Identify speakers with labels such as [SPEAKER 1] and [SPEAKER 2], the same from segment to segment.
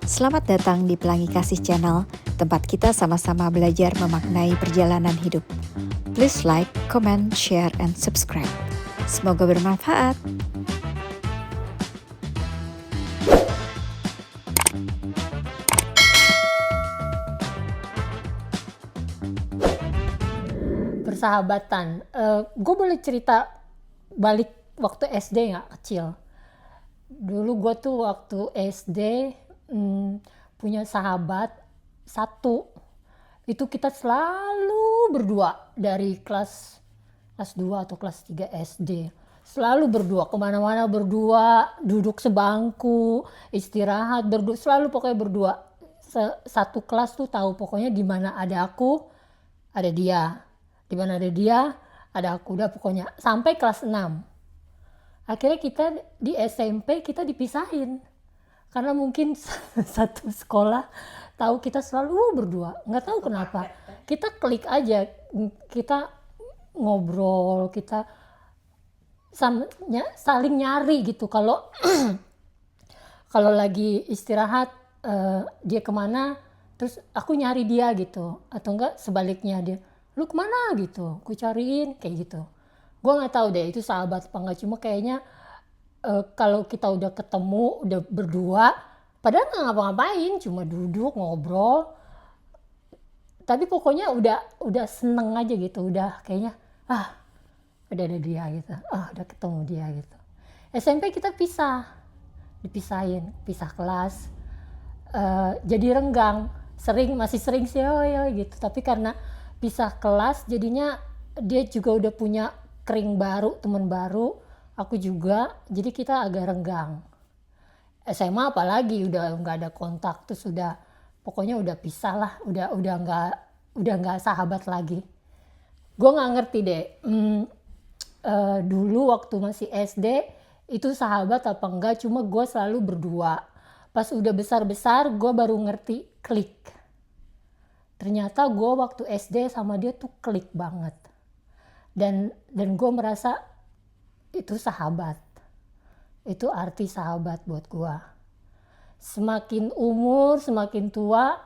[SPEAKER 1] Selamat datang di Pelangi Kasih Channel, tempat kita sama-sama belajar memaknai perjalanan hidup. Please like, comment, share, and subscribe. Semoga bermanfaat.
[SPEAKER 2] Persahabatan, gue boleh cerita balik waktu SD nggak kecil. Dulu gue tuh waktu SD punya sahabat satu. Itu kita selalu berdua dari kelas 2 atau kelas 3 SD. Selalu berdua, kemana-mana berdua, duduk sebangku, istirahat berdua, selalu pokoknya berdua. Satu kelas tuh tahu pokoknya di mana ada aku, ada dia. Di mana ada dia, ada aku. Udah pokoknya sampai kelas 6. Akhirnya kita di SMP kita dipisahin. Karena mungkin satu sekolah tahu kita selalu berdua. Nggak tahu kenapa. Kita klik aja, kita ngobrol, kita saling nyari gitu. Kalau kalau lagi istirahat dia kemana, terus aku nyari dia gitu. Atau enggak sebaliknya, dia, lu kemana gitu, aku cariin kayak gitu. Gue nggak tahu deh itu sahabat apa enggak, cuma kayaknya kalau kita udah ketemu, udah berdua, padahal nggak ngapa-ngapain, cuma duduk ngobrol, tapi pokoknya udah seneng aja gitu, udah kayaknya udah ada dia gitu, udah ketemu dia gitu. SMP kita dipisahin, pisah kelas, jadi renggang, masih sering sih gitu, tapi karena pisah kelas jadinya dia juga udah punya kring baru, teman baru, aku juga, jadi kita agak renggang. SMA apalagi udah nggak ada kontak, terus pokoknya udah pisah lah, udah nggak sahabat lagi. Gue nggak ngerti deh, dulu waktu masih SD itu sahabat apa enggak, cuma gue selalu berdua. Pas udah besar-besar gue baru ngerti klik. Ternyata gue waktu SD sama dia tuh klik banget. Dan gue merasa itu sahabat. Itu arti sahabat buat gue. Semakin umur, semakin tua,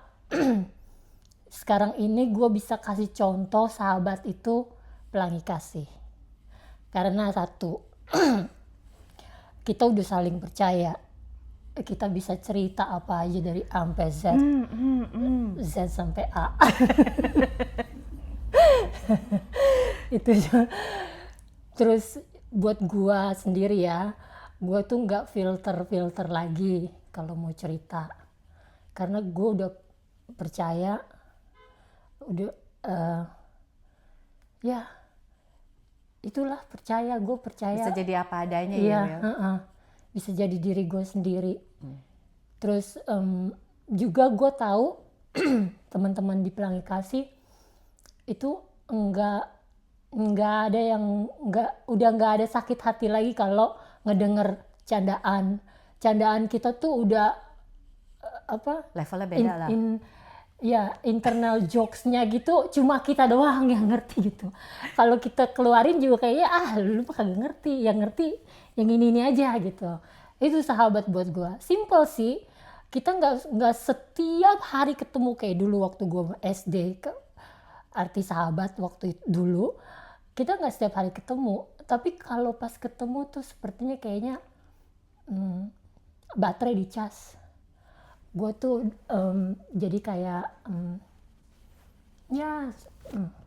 [SPEAKER 2] sekarang ini gue bisa kasih contoh sahabat itu pelangi kasih. Karena satu, kita udah saling percaya. Kita bisa cerita apa aja dari A sampai Z. Z sampai A. Itu terus buat gua sendiri ya, gua tuh nggak filter lagi kalau mau cerita, karena gua udah percaya, udah ya itulah percaya, gue percaya
[SPEAKER 3] bisa jadi apa adanya.
[SPEAKER 2] iya,
[SPEAKER 3] ya.
[SPEAKER 2] Bisa jadi diri gue sendiri. Terus juga gue tahu teman-teman di Pelangi Kasih itu nggak ada yang udah nggak ada sakit hati lagi kalau ngedenger candaan kita tuh udah
[SPEAKER 3] Levelnya beda lah.
[SPEAKER 2] Internal jokesnya gitu cuma kita doang yang ngerti gitu. Kalau kita keluarin juga kayaknya lu kagak ngerti, yang ngerti yang ini aja gitu. Itu sahabat buat gue. Simple sih. Kita nggak setiap hari ketemu kayak dulu waktu gue SD. Arti sahabat waktu itu dulu kita nggak setiap hari ketemu. Tapi kalau pas ketemu tuh sepertinya kayaknya baterai dicas. Gue tuh jadi kayak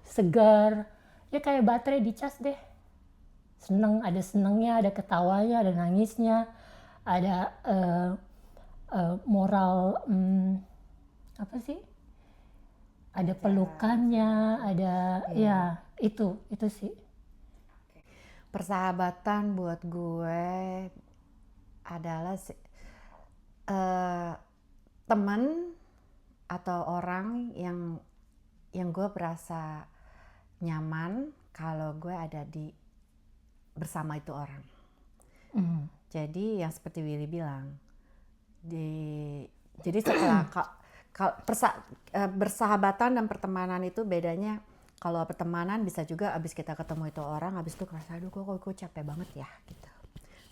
[SPEAKER 2] segar, ya kayak baterai dicas deh. Seneng, ada senengnya, ada ketawanya, ada nangisnya, ada moral ada pelukannya, ada itu sih.
[SPEAKER 3] Persahabatan buat gue adalah teman atau orang yang gue berasa nyaman kalau gue ada bersama itu orang. Jadi yang seperti Willy bilang, jadi setelah bersahabatan dan pertemanan itu bedanya. Kalau pertemanan bisa juga abis kita ketemu itu orang, abis itu kerasa, aduh kok capek banget ya gitu.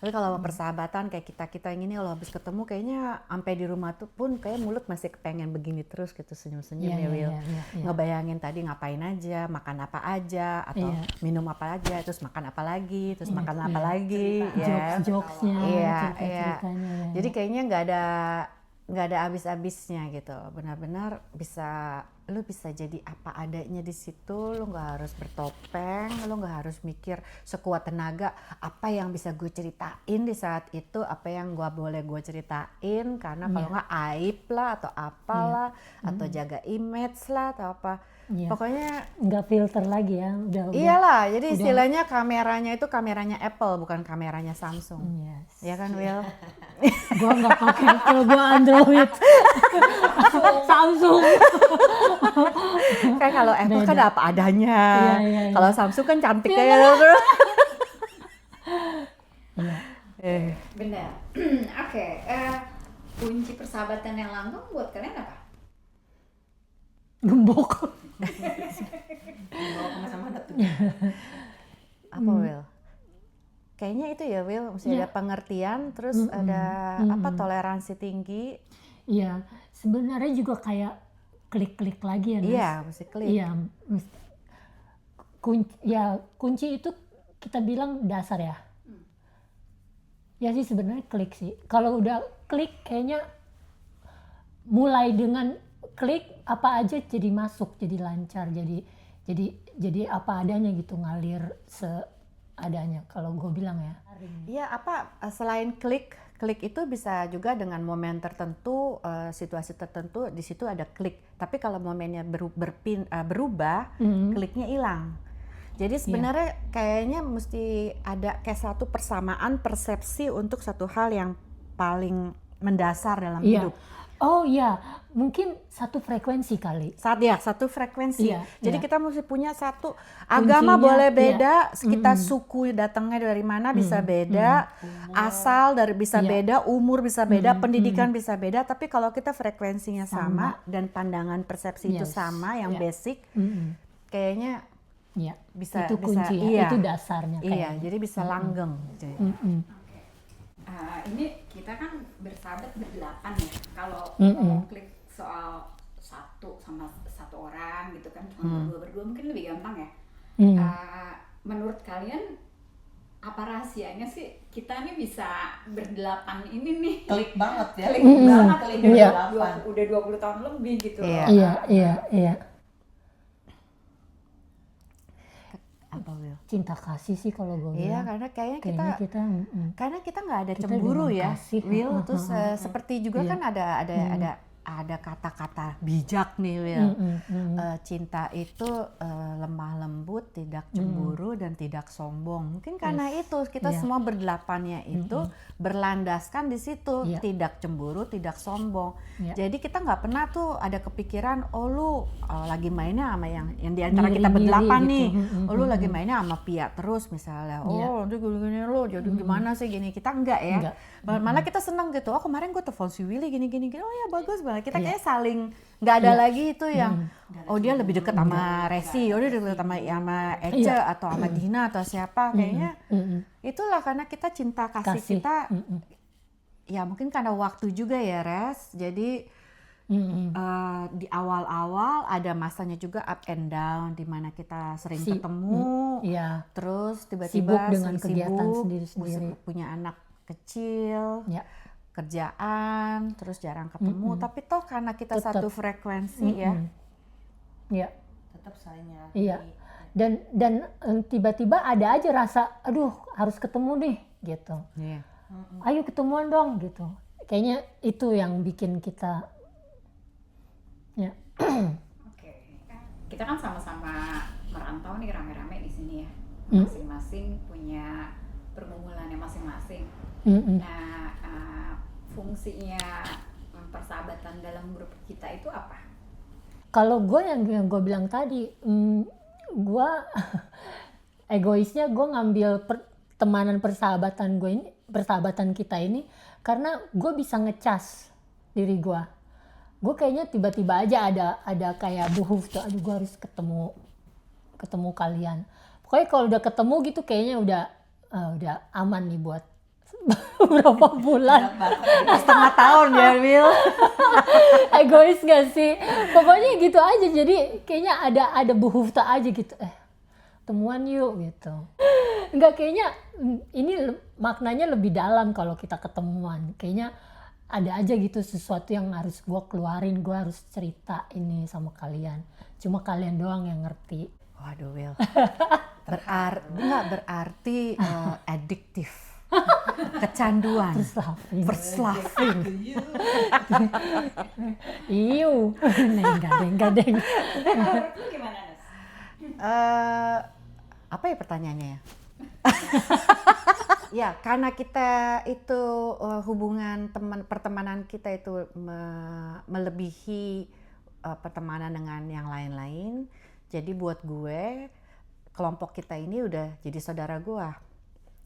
[SPEAKER 3] Tapi kalau persahabatan kayak kita yang ini, kalau habis ketemu kayaknya sampai di rumah tuh pun kayak mulut masih kepengen begini terus gitu, senyum-senyum ya Will. Ngebayangin tadi ngapain aja, makan apa aja, atau minum apa aja, terus makan apa lagi, terus makan apa lagi, ya.
[SPEAKER 2] Jokes-jokesnya, cerita-ceritanya.
[SPEAKER 3] Jadi kayaknya nggak ada habis-habisnya gitu. Benar-benar lu bisa jadi apa adanya di situ. Lu nggak harus bertopeng, lu nggak harus mikir sekuat tenaga apa yang bisa gue ceritain di saat itu, apa yang boleh gue ceritain, karena kalau nggak aib lah atau apalah, atau jaga image lah atau apa. Pokoknya
[SPEAKER 2] nggak filter lagi ya, udah.
[SPEAKER 3] Iyalah, jadi istilahnya kameranya itu kameranya Apple, bukan kameranya Samsung. Ya kan Will?
[SPEAKER 2] Gua nggak pakai Apple, gua Android. Samsung.
[SPEAKER 3] Kan kalau Apple kan apa adanya. Kalau Samsung kan cantik kayak
[SPEAKER 1] Benar. Oke, kunci persahabatan yang langgeng buat kalian apa?
[SPEAKER 2] Gembok.
[SPEAKER 3] Bawa kemana-mana tuh. Apa Will? Kayaknya itu ya Will, mesti ada pengertian, terus ada toleransi tinggi.
[SPEAKER 2] Iya, sebenarnya juga kayak klik-klik lagi ya Nas.
[SPEAKER 3] Iya, mesti klik.
[SPEAKER 2] Iya, kunci itu kita bilang dasar ya. Ya sih sebenarnya klik sih. Kalau udah klik kayaknya mulai dengan klik apa aja jadi masuk, jadi lancar, jadi apa adanya gitu, ngalir seadanya kalau gue bilang ya.
[SPEAKER 3] Iya, selain klik itu bisa juga dengan momen tertentu, situasi tertentu, di situ ada klik. Tapi kalau momennya berubah, kliknya hilang. Jadi sebenarnya kayaknya mesti ada kayak satu persamaan persepsi untuk satu hal yang paling mendasar dalam hidup.
[SPEAKER 2] Oh iya, mungkin satu frekuensi kali.
[SPEAKER 3] Satu frekuensi. Jadi kita mesti punya satu agama boleh beda, kita suku datangnya dari mana bisa beda, asal bisa beda, umur bisa beda, pendidikan bisa beda, tapi kalau kita frekuensinya sama dan pandangan persepsi itu sama, yang basic, kayaknya bisa
[SPEAKER 2] itu kunci ya, itu dasarnya.
[SPEAKER 3] Iya, jadi bisa langgeng.
[SPEAKER 1] Ini kita kan bersahabat berdelapan ya. Kalau ngomong klik soal satu sama satu orang gitu kan, cuma berdua mungkin lebih gampang ya. Menurut kalian apa rahasianya sih kita nih bisa berdelapan ini nih?
[SPEAKER 3] Klik banget ya.
[SPEAKER 1] Klik banget, udah 20 tahun lebih gitu.
[SPEAKER 2] Iya.
[SPEAKER 3] Apa Will?
[SPEAKER 2] Cinta kasih sih kalau gue bilang.
[SPEAKER 3] Iya, karena kayaknya kita nggak ada
[SPEAKER 2] kita
[SPEAKER 3] cemburu ya,
[SPEAKER 2] kasih.
[SPEAKER 3] Will. Terus seperti juga kan ada kata-kata bijak nih Will. Cinta itu lemah lembut, tidak cemburu dan tidak sombong. Mungkin karena itu kita semua berdelapannya itu berlandaskan di situ, tidak cemburu, tidak sombong. Jadi kita nggak pernah tuh ada kepikiran, oh lu lagi mainnya sama yang di antara kita berdelapan nih, oh lu lagi mainnya sama Pia terus misalnya, oh nanti gini lo jadi gimana sih gini, kita enggak ya. Malah kita senang gitu, oh kemarin gue telepon si Willy gini, oh ya bagus banget. Kita kayak saling nggak ada lagi itu yang oh dia lebih dekat sama Resi, oh dia dekat sama Ece atau sama Dina atau siapa, kayaknya itulah karena kita cinta kasih. Kita ya mungkin karena waktu juga ya Res, jadi di awal-awal ada masanya juga up and down di mana kita sering ketemu, terus tiba-tiba
[SPEAKER 2] sibuk dengan kegiatan sendiri-sendiri,
[SPEAKER 3] punya anak kecil, kerjaan, terus jarang ketemu, tapi toh karena kita satu frekuensi tetap saling nyari.
[SPEAKER 2] Iya. Dan tiba-tiba ada aja rasa, aduh harus ketemu nih gitu. Ayo ketemuan dong gitu. Kayaknya itu yang bikin kita.
[SPEAKER 1] Oke. Kita kan sama-sama merantau nih rame-rame di sini ya. Masing-masing punya pergumulannya masing-masing. Nah, fungsinya persahabatan dalam grup kita itu apa?
[SPEAKER 2] Kalau gue yang gue bilang tadi, gue egoisnya gue ngambil pertemanan persahabatan kita ini karena gue bisa ngecas diri gue. Gue kayaknya tiba-tiba aja ada kayak buhuf tuh, aduh gue harus ketemu kalian. Pokoknya kalau udah ketemu gitu kayaknya udah aman nih buat berapa bulan.
[SPEAKER 3] Setengah tahun ya, Will.
[SPEAKER 2] Egois gak sih? Pokoknya gitu aja, jadi kayaknya ada buhufta aja gitu, temuan yuk gitu. Enggak, kayaknya ini maknanya lebih dalam kalau kita ketemuan. Kayaknya ada aja gitu sesuatu yang harus gue keluarin, gue harus cerita ini sama kalian. Cuma kalian doang yang ngerti.
[SPEAKER 3] Waduh, Will. Berarti adiktif. Kecanduan. First loving.
[SPEAKER 2] Iu, enggak deng.
[SPEAKER 1] Menurut lu gimana, Nes?
[SPEAKER 3] Apa ya pertanyaannya ya? Ya, karena kita itu hubungan pertemanan kita itu melebihi pertemanan dengan yang lain-lain. Jadi buat gue, kelompok kita ini udah jadi saudara gue.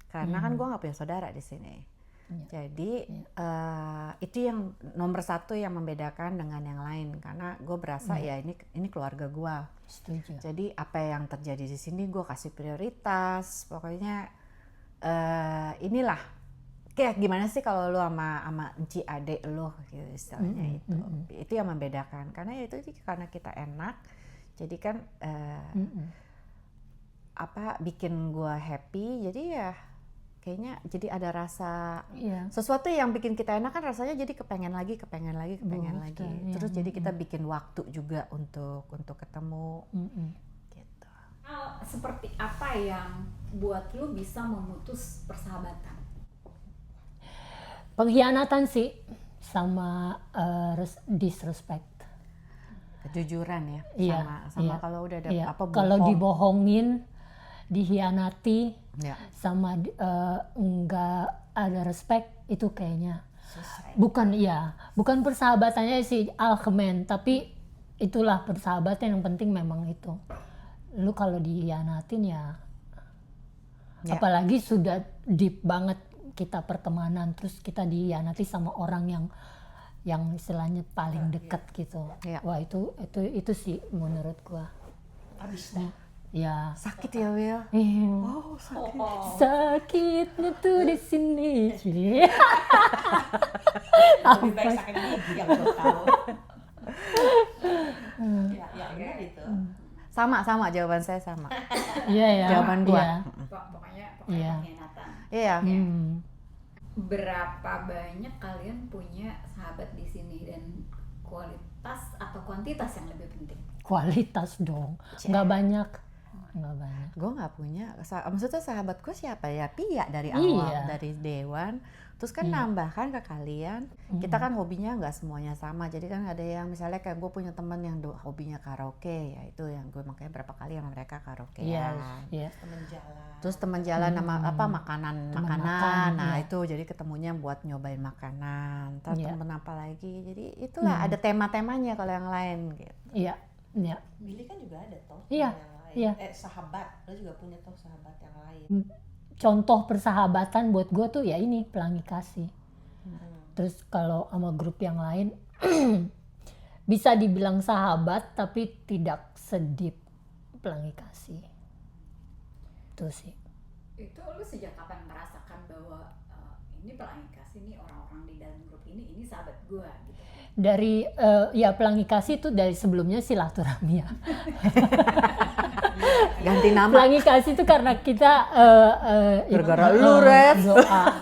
[SPEAKER 3] Karena kan gue nggak punya saudara di sini. Jadi itu yang nomor satu yang membedakan dengan yang lain. Karena gue berasa ya ini keluarga gue.
[SPEAKER 2] Setuju.
[SPEAKER 3] Jadi apa yang terjadi di sini gue kasih prioritas. Pokoknya inilah kayak gimana sih kalau lu sama enci adek lu gitu istilahnya itu. Itu yang membedakan. Karena itu karena kita enak. Jadi kan bikin gue happy. Jadi ya kayaknya jadi ada rasa sesuatu yang bikin kita enak kan rasanya jadi kepengen lagi. Terus jadi kita bikin waktu juga untuk ketemu. Gitu.
[SPEAKER 1] Seperti apa yang buat lu bisa memutus persahabatan?
[SPEAKER 2] Pengkhianatan sih, sama disrespect.
[SPEAKER 3] Kejujuran ya.
[SPEAKER 2] Iya,
[SPEAKER 3] sama kalau udah ada bohong.
[SPEAKER 2] Kalau dibohongin, dihianati, sama enggak ada respect, itu kayaknya bukan persahabatannya sih alkemen, tapi itulah persahabatan yang penting memang itu. Lu kalau dihianatin ya, apalagi sudah deep banget kita pertemanan, terus kita dihianati sama orang yang istilahnya paling dekat gitu. Wah itu sih menurut gua.
[SPEAKER 1] Habis dah.
[SPEAKER 2] Ya.
[SPEAKER 3] Sakit ya, Will.
[SPEAKER 2] Wow, sakit. Sakitnya tuh di sini.
[SPEAKER 1] Lebih baik sakit gigi yang gue tahu. Ya benar itu.
[SPEAKER 3] Sama jawaban saya sama.
[SPEAKER 2] Iya.
[SPEAKER 3] Jawaban gua.
[SPEAKER 1] Pokoknya pengkhianatan.
[SPEAKER 3] Iya.
[SPEAKER 1] Berapa banyak kalian punya sahabat di sini dan kualitas atau kuantitas yang lebih penting?
[SPEAKER 2] Kualitas dong. Nggak banyak.
[SPEAKER 3] Gue nggak punya. Maksudnya sahabat gue siapa ya? Pia dari awal, dari Dewan. Terus kan nambahkan ke kalian. Kita kan hobinya nggak semuanya sama. Jadi kan ada yang misalnya kayak gue punya teman yang hobinya karaoke. Ya itu yang gue makanya berapa kali sama mereka karaoke.
[SPEAKER 1] Temen jalan.
[SPEAKER 3] Terus teman jalan sama makanan. Nah itu jadi ketemunya buat nyobain makanan. Terus temen apa lagi. Jadi itulah ada tema-temanya kalau yang lain gitu.
[SPEAKER 2] Iya.
[SPEAKER 4] Billy kan juga ada toh.
[SPEAKER 2] Iya.
[SPEAKER 4] Sahabat, lo juga punya toh sahabat yang lain.
[SPEAKER 2] Contoh persahabatan buat gue tuh ya ini pelangi kasih. Terus kalau sama grup yang lain bisa dibilang sahabat tapi tidak sedip pelangi kasih. Itu sih.
[SPEAKER 1] Itu lu sejak kapan merasakan bahwa ini pelangi kasih nih orang-orang di dalam grup ini sahabat gue gitu?
[SPEAKER 2] Dari pelangi kasih itu dari sebelumnya silaturahmi ya.
[SPEAKER 3] Ganti nama.
[SPEAKER 2] Pelangi kasih itu karena kita
[SPEAKER 3] gara-gara lu, Red.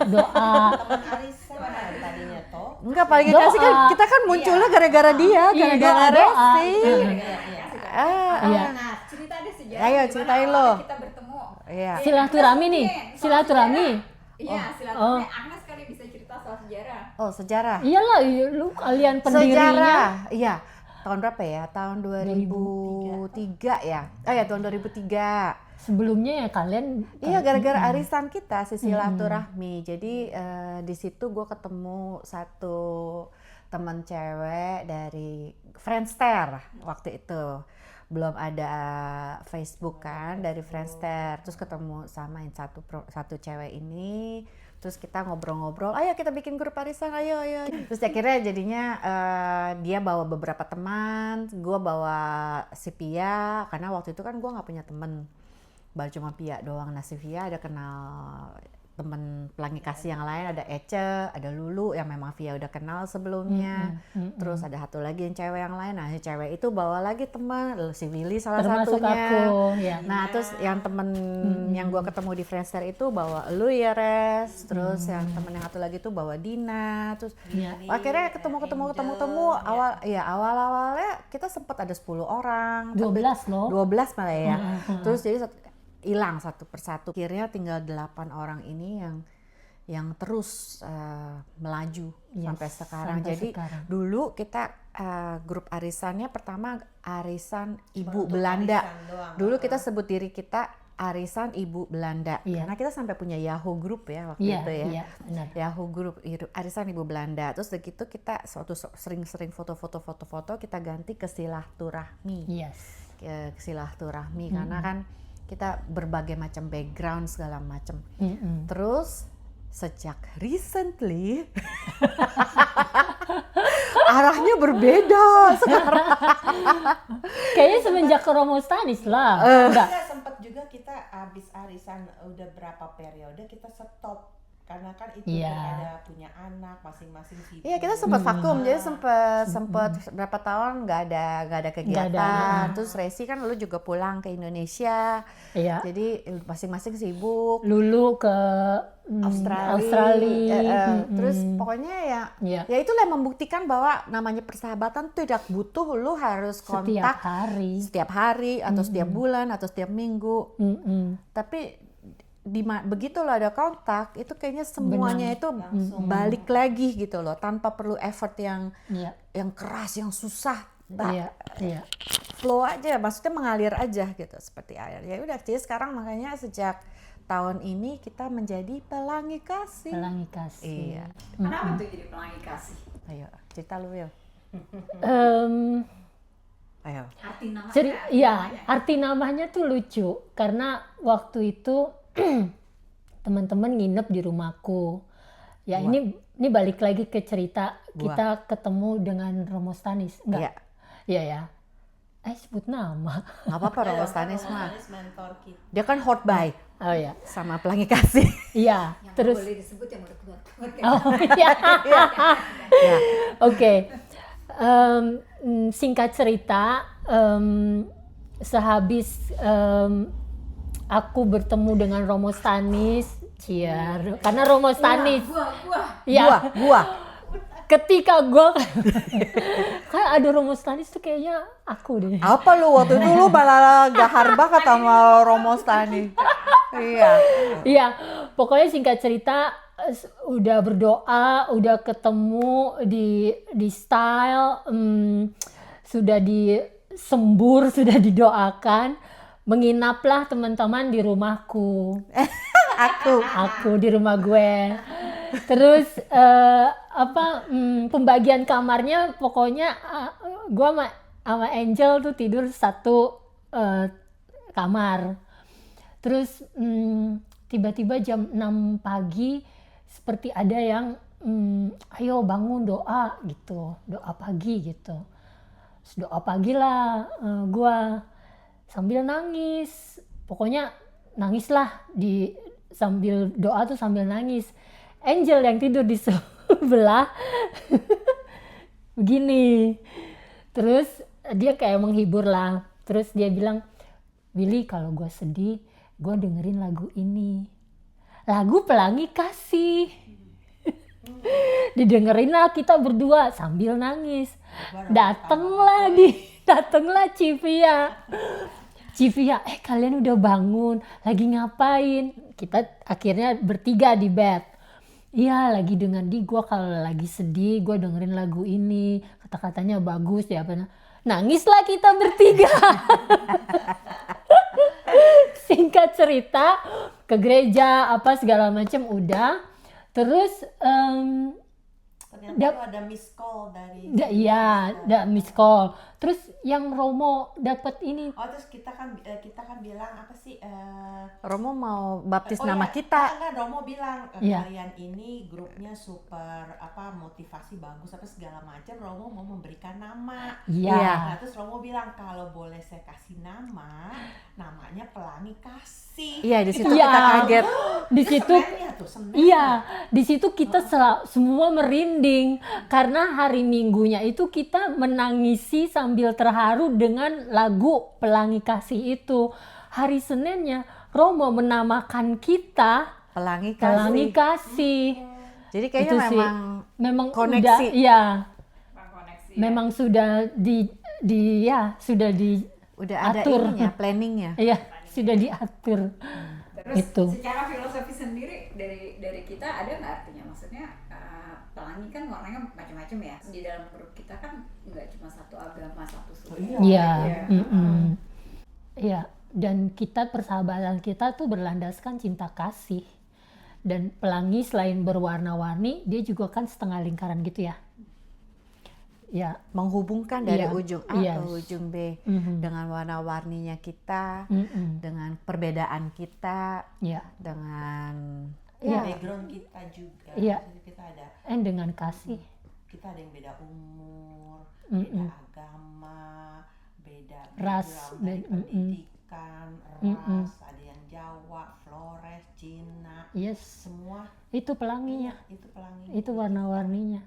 [SPEAKER 2] doa.
[SPEAKER 4] Teman Arisa tadinya toh.
[SPEAKER 3] Enggak, paling kasih kan kita kan munculnya gara-gara dia, gara-gara Resi.
[SPEAKER 1] Nah, cerita deh sejarah.
[SPEAKER 3] Ayo ceritain lo.
[SPEAKER 1] Kita bertemu.
[SPEAKER 3] Iya.
[SPEAKER 2] Silaturahmi nih, silaturahmi.
[SPEAKER 1] Iya, silaturahmi. Agnes kali bisa cerita soal sejarah.
[SPEAKER 3] Oh, sejarah.
[SPEAKER 2] Iyalah, lu kalian pendirinya.
[SPEAKER 3] Sejarah. Iya. Tahun berapa ya? Tahun 2003 ya? Oh ya, tahun 2003.
[SPEAKER 2] Sebelumnya ya kalian.
[SPEAKER 3] Iya, gara-gara arisan kita si silaturahmi. Jadi di situ gue ketemu satu teman cewek dari Friendster waktu itu. Belum ada Facebook kan, dari Friendster. Terus ketemu sama satu cewek ini. Terus kita ngobrol-ngobrol, ayo kita bikin grup arisan, ayo. Terus akhirnya jadinya dia bawa beberapa teman, gue bawa si Pia, karena waktu itu kan gue nggak punya temen, baru cuma Pia doang. Nah si Pia ada kenal temen Pelangi Kasih yang lain, ada Ece, ada Lulu yang memang Via udah kenal sebelumnya. Terus ada satu lagi yang cewek yang lain. Nah, si cewek itu bawa lagi teman, si Willy salah
[SPEAKER 2] Termasuk
[SPEAKER 3] satunya.
[SPEAKER 2] aku, ya.
[SPEAKER 3] Nah, terus yang temen yang gua ketemu di Friendster itu bawa lu ya Res. Terus yang temen yang satu lagi tuh bawa Dina. Terus akhirnya ketemu awal-awalnya kita sempat ada 10 orang.
[SPEAKER 2] 12 loh.
[SPEAKER 3] 12 malah ya. Terus jadi hilang satu persatu. Akhirnya tinggal 8 orang ini yang terus melaju sampai sekarang. Jadi dulu kita grup arisannya pertama arisan Ibu Belanda. Dulu kita sebut diri kita arisan Ibu Belanda. Karena kita sampai punya Yahoo Group ya waktu itu ya.
[SPEAKER 2] Iya, benar.
[SPEAKER 3] Yahoo Group arisan Ibu Belanda. Terus begitu kita sering-sering foto-foto kita ganti ke silaturahmi.
[SPEAKER 2] Yes.
[SPEAKER 3] Ke silaturahmi karena kan kita berbagai macam background segala macam. Terus sejak recently arahnya berbeda sekarang.
[SPEAKER 2] Kayaknya semenjak ke Romo Stanis lah. Enggak.
[SPEAKER 4] Kita sempat juga kita habis arisan udah berapa periode kita stop karena kan itu ada punya anak masing-masing sibuk.
[SPEAKER 3] Iya, kita sempat vakum, jadi sempat berapa tahun nggak ada kegiatan. Terus Resi kan lu juga pulang ke Indonesia.
[SPEAKER 2] Iya.
[SPEAKER 3] Jadi masing-masing sibuk.
[SPEAKER 2] Lulu ke Australia.
[SPEAKER 3] Terus pokoknya ya itulah yang membuktikan bahwa namanya persahabatan tuh tidak butuh lu harus kontak setiap hari atau setiap bulan atau setiap minggu. Tapi begitu lo ada kontak itu kayaknya semuanya itu balik lagi gitu loh tanpa perlu effort yang keras, yang susah. Flow aja, maksudnya mengalir aja gitu seperti air. Ya udah, jadi sekarang makanya sejak tahun ini kita menjadi Pelangi Kasih.
[SPEAKER 2] Pelangi Kasih.
[SPEAKER 3] Iya.
[SPEAKER 1] Kenapa tuh jadi Pelangi Kasih?
[SPEAKER 3] Ayo cerita lu ya. Ayo.
[SPEAKER 1] Arti namanya?
[SPEAKER 2] Arti namanya tuh lucu karena waktu itu teman-teman nginep di rumahku. Ya ini balik lagi ke cerita kita ketemu dengan Romo Stanis. Enggak? Iya ya. Sebut nama.
[SPEAKER 3] Nggak apa-apa Romo Stanis mah.
[SPEAKER 4] Mentor kita.
[SPEAKER 3] Dia kan hot buy.
[SPEAKER 2] Oh ya.
[SPEAKER 3] Sama Pelangi Kasih.
[SPEAKER 2] Iya.
[SPEAKER 1] Yang
[SPEAKER 2] Terus
[SPEAKER 1] boleh disebut yang udah keluar.
[SPEAKER 2] Oh iya. Oke. Singkat cerita, sehabis aku bertemu dengan Romo Stanis, karena Romo Stanis,
[SPEAKER 3] Gua.
[SPEAKER 2] ketika gua kan ada Romo Stanis tuh kayaknya aku deh.
[SPEAKER 3] Apa lu waktu itu lu malah gahar banget sama Romo Stanis. Iya.
[SPEAKER 2] Pokoknya singkat cerita udah berdoa, udah ketemu di style, sudah disembur, sudah didoakan. Menginaplah teman-teman di rumahku. Aku di rumah gue. Terus pembagian kamarnya pokoknya gue sama Angel tuh tidur satu kamar. Terus tiba-tiba jam 6 pagi seperti ada yang ayo bangun doa gitu, doa pagi gitu. Terus doa pagi lah gue sambil nangis, pokoknya nangislah sambil doa tuh sambil nangis. Angel yang tidur di sebelah begini, terus dia kayak menghibur lah. Terus dia bilang, Willy kalau gue sedih, gue dengerin lagu ini, lagu Pelangi Kasih. Didengerin lah kita berdua sambil nangis. Datanglah Civia, kalian udah bangun, lagi ngapain? Kita akhirnya bertiga di bed. Iya, lagi dengan gue kalau lagi sedih, gue dengerin lagu ini, kata-katanya bagus ya. Nangislah kita bertiga. Singkat cerita, ke gereja apa segala macam udah. Terus
[SPEAKER 4] ternyata ada miss call dari
[SPEAKER 2] ada miss call. Terus yang Romo dapat ini,
[SPEAKER 4] Oh, terus kita kan bilang apa sih?
[SPEAKER 3] Romo mau baptis
[SPEAKER 4] Oh
[SPEAKER 3] nama
[SPEAKER 4] ya,
[SPEAKER 3] kita.
[SPEAKER 4] enggak, Romo bilang
[SPEAKER 2] Iya.
[SPEAKER 4] kalian ini grupnya super motivasi bagus apa segala macam. Romo mau memberikan nama.
[SPEAKER 2] iya,
[SPEAKER 4] Nah, terus Romo bilang kalau boleh saya kasih namanya Pelangi Kasih.
[SPEAKER 3] Iya, di situ
[SPEAKER 2] Iya.
[SPEAKER 3] kita kaget.
[SPEAKER 2] di
[SPEAKER 4] Itu
[SPEAKER 2] situ
[SPEAKER 4] senennya tuh, senennya.
[SPEAKER 2] iya, di situ kita semua merinding karena hari Minggunya itu kita menangisi sambil terharu dengan lagu Pelangi Kasih itu. Hari Seninnya Romo menamakan kita
[SPEAKER 3] Pelangi
[SPEAKER 2] Pelangi
[SPEAKER 3] Kasih.
[SPEAKER 2] Kasih.
[SPEAKER 3] Jadi
[SPEAKER 2] Itu
[SPEAKER 3] kayaknya
[SPEAKER 2] sih memang
[SPEAKER 3] koneksi.
[SPEAKER 2] udah, iya,
[SPEAKER 1] Bang koneksi ya.
[SPEAKER 2] memang sudah sudah
[SPEAKER 3] udah ada
[SPEAKER 2] atur.
[SPEAKER 3] ininya, planningnya.
[SPEAKER 2] iya, sudah diatur.
[SPEAKER 1] Terus
[SPEAKER 2] Itu.
[SPEAKER 1] secara filosofi sendiri dari kita ada nggak artinya? Maksudnya pelangi kan warnanya macam-macam ya. Di dalam grup kita kan nggak cuma satu agama, satu suku.
[SPEAKER 4] Iya.
[SPEAKER 2] Iya,
[SPEAKER 1] Iya.
[SPEAKER 2] iya. Dan persahabatan kita tuh berlandaskan cinta kasih. Dan pelangi selain berwarna-warni, dia juga kan setengah lingkaran gitu ya. Ya,
[SPEAKER 3] Menghubungkan dari
[SPEAKER 2] Iya.
[SPEAKER 3] ujung A
[SPEAKER 2] Yes.
[SPEAKER 3] ke ujung B
[SPEAKER 2] mhm,
[SPEAKER 3] dengan warna-warninya kita,
[SPEAKER 2] mhm,
[SPEAKER 3] dengan perbedaan kita,
[SPEAKER 2] ya,
[SPEAKER 3] dengan
[SPEAKER 2] Iya.
[SPEAKER 4] Background kita juga.
[SPEAKER 2] Iya.
[SPEAKER 4] Jadi kita ada
[SPEAKER 2] dengan kasih.
[SPEAKER 4] yang beda umur,
[SPEAKER 2] Mm-mm.
[SPEAKER 4] beda agama, beda
[SPEAKER 2] Ras,
[SPEAKER 4] background dari pendidikan,
[SPEAKER 2] Mm-mm.
[SPEAKER 4] ras, ada yang Jawa, Flores, Cina,
[SPEAKER 2] Yes,
[SPEAKER 4] semua
[SPEAKER 2] itu pelanginya,
[SPEAKER 4] itu pelangi.
[SPEAKER 2] itu warna-warninya.